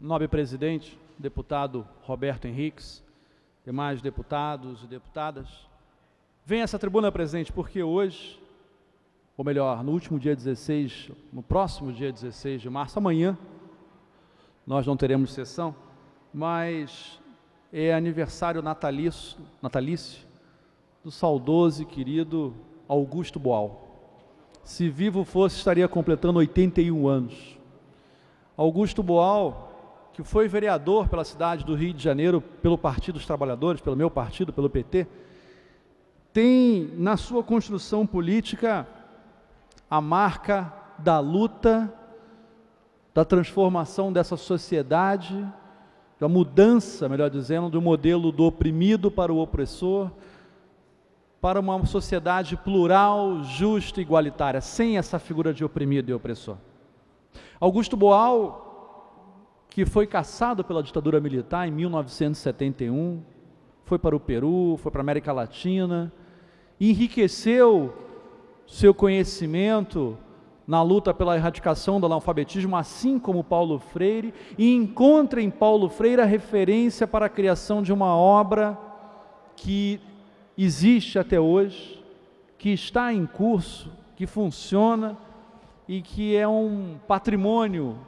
nobre presidente, deputado Roberto Henriques, demais deputados e deputadas, venho a essa tribuna, presidente, porque hoje, ou melhor, no próximo dia 16 de março, amanhã, nós não teremos sessão, mas é aniversário natalício do saudoso e querido Augusto Boal. Se vivo fosse, estaria completando 81 anos. Augusto Boal, que foi vereador pela cidade do Rio de Janeiro, pelo Partido dos Trabalhadores, pelo meu partido, pelo PT, tem na sua construção política a marca da luta, da transformação dessa sociedade, da mudança, melhor dizendo, do modelo do oprimido para o opressor, para uma sociedade plural, justa e igualitária, sem essa figura de oprimido e opressor. Augusto Boal, que foi caçado pela ditadura militar em 1971, foi para o Peru, foi para a América Latina, enriqueceu seu conhecimento na luta pela erradicação do analfabetismo, assim como Paulo Freire, e encontra em Paulo Freire a referência para a criação de uma obra que existe até hoje, que está em curso, que funciona e que é um patrimônio,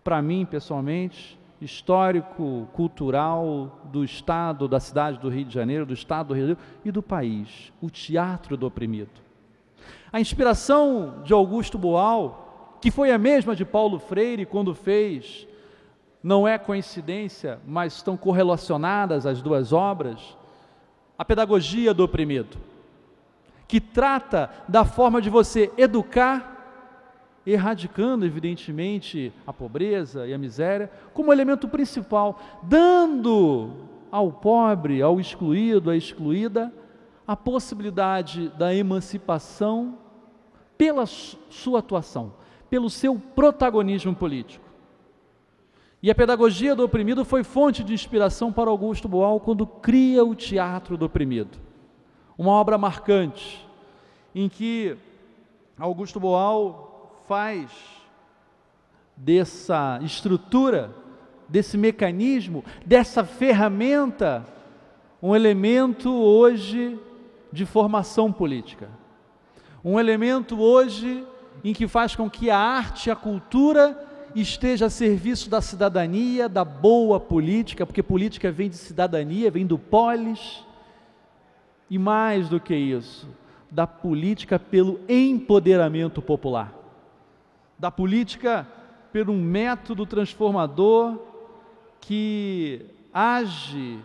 para mim pessoalmente, histórico, cultural do Estado, da cidade do Rio de Janeiro, do Estado do Rio de Janeiro e do país, o Teatro do Oprimido. A inspiração de Augusto Boal, que foi a mesma de Paulo Freire quando fez, não é coincidência, mas estão correlacionadas as duas obras, a pedagogia do oprimido, que trata da forma de você educar, erradicando evidentemente a pobreza e a miséria, como elemento principal, dando ao pobre, ao excluído, à excluída, a possibilidade da emancipação pela sua atuação, pelo seu protagonismo político. E a pedagogia do oprimido foi fonte de inspiração para Augusto Boal quando cria o Teatro do Oprimido. Uma obra marcante, em que Augusto Boal faz dessa estrutura, desse mecanismo, dessa ferramenta, um elemento hoje de formação política. Um elemento hoje em que faz com que a arte e a cultura esteja a serviço da cidadania, da boa política, porque política vem de cidadania, vem do polis, e mais do que isso, da política pelo empoderamento popular, da política por um método transformador que age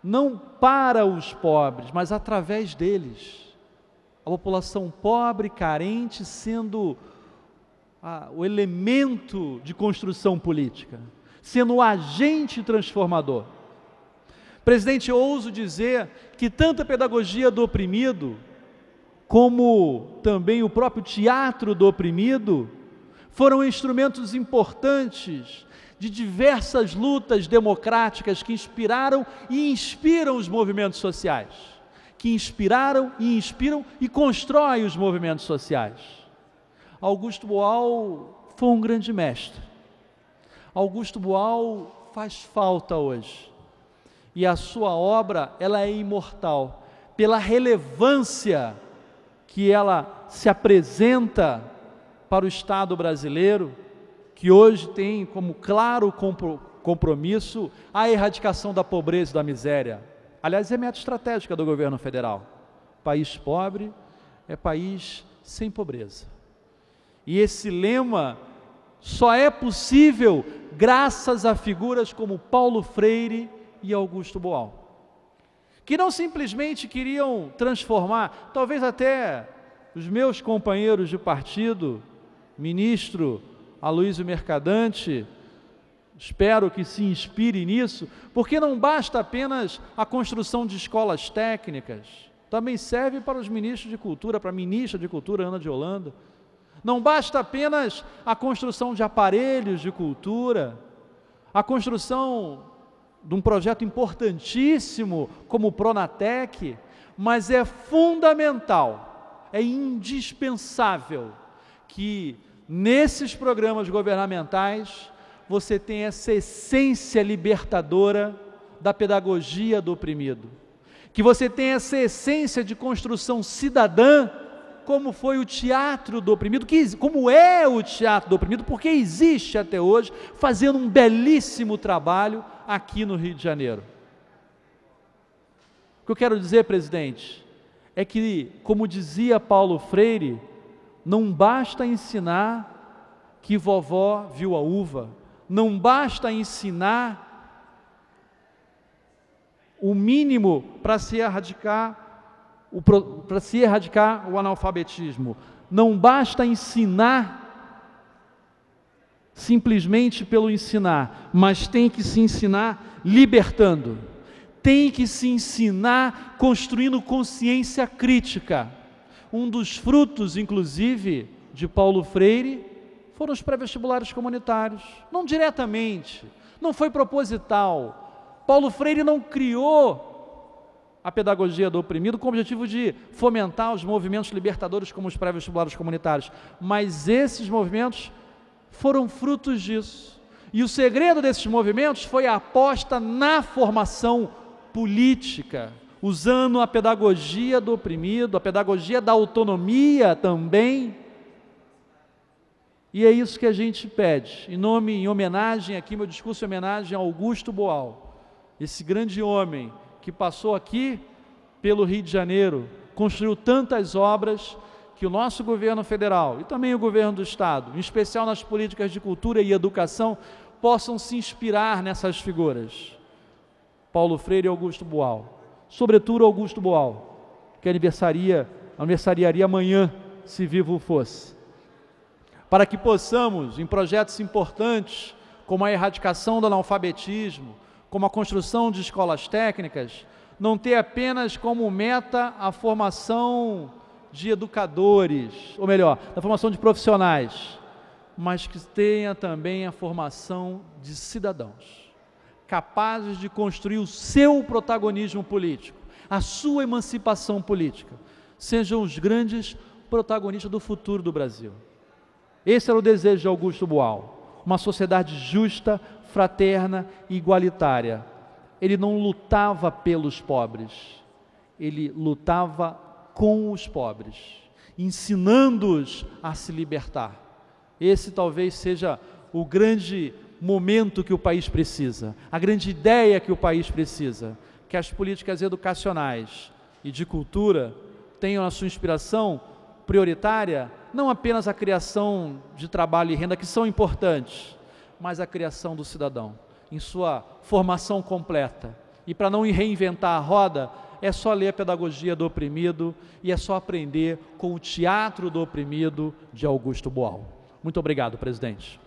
não para os pobres, mas através deles. A população pobre, carente, sendo o elemento de construção política, sendo o agente transformador. Presidente, eu ouso dizer que tanto a pedagogia do oprimido, como também o próprio teatro do oprimido, foram instrumentos importantes de diversas lutas democráticas que inspiraram e inspiram os movimentos sociais, que inspiraram e inspiram e constroem os movimentos sociais. Augusto Boal foi um grande mestre. Augusto Boal faz falta hoje. E a sua obra, ela é imortal, pela relevância que ela se apresenta para o Estado brasileiro, que hoje tem como claro compromisso a erradicação da pobreza e da miséria. Aliás, é meta estratégica do governo federal. País pobre é país sem pobreza. E esse lema só é possível graças a figuras como Paulo Freire e Augusto Boal, que não simplesmente queriam transformar, talvez até os meus companheiros de partido, ministro Aloysio Mercadante, espero que se inspire nisso, porque não basta apenas a construção de escolas técnicas, também serve para os ministros de cultura, para a ministra de cultura, Ana de Holanda. Não basta apenas a construção de aparelhos de cultura, a construção de um projeto importantíssimo como o Pronatec, mas é fundamental, é indispensável que nesses programas governamentais você tem essa essência libertadora da pedagogia do oprimido, que você tem essa essência de construção cidadã, como foi o teatro do oprimido, como é o teatro do oprimido, porque existe até hoje, fazendo um belíssimo trabalho aqui no Rio de Janeiro. O que eu quero dizer, presidente, é que, como dizia Paulo Freire, não basta ensinar que vovó viu a uva, não basta ensinar o mínimo para se erradicar o analfabetismo. Não basta ensinar simplesmente pelo ensinar, mas tem que se ensinar libertando. Tem que se ensinar construindo consciência crítica. Um dos frutos, inclusive, de Paulo Freire foram os pré-vestibulares comunitários. Não diretamente, não foi proposital. Paulo Freire não criou a pedagogia do oprimido com o objetivo de fomentar os movimentos libertadores como os pré-vestibulares comunitários, mas esses movimentos foram frutos disso. E o segredo desses movimentos foi a aposta na formação política, usando a pedagogia do oprimido, a pedagogia da autonomia também. E é isso que a gente pede, em homenagem, aqui meu discurso é homenagem a Augusto Boal, esse grande homem que passou aqui pelo Rio de Janeiro, construiu tantas obras que o nosso governo federal e também o governo do Estado, em especial nas políticas de cultura e educação, possam se inspirar nessas figuras. Paulo Freire e Augusto Boal, sobretudo Augusto Boal, que aniversariaria amanhã, se vivo fosse. Para que possamos, em projetos importantes, como a erradicação do analfabetismo, como a construção de escolas técnicas, não ter apenas como meta a formação de educadores, ou melhor, a formação de profissionais, mas que tenha também a formação de cidadãos, capazes de construir o seu protagonismo político, a sua emancipação política, sejam os grandes protagonistas do futuro do Brasil. Esse era o desejo de Augusto Boal, uma sociedade justa, fraterna e igualitária. Ele não lutava pelos pobres, ele lutava com os pobres, ensinando-os a se libertar. Esse talvez seja o grande momento que o país precisa, a grande ideia que o país precisa, que as políticas educacionais e de cultura tenham a sua inspiração prioritária, não apenas a criação de trabalho e renda, que são importantes, mas a criação do cidadão, em sua formação completa. E para não reinventar a roda, é só ler a pedagogia do oprimido e é só aprender com o teatro do oprimido de Augusto Boal. Muito obrigado, presidente.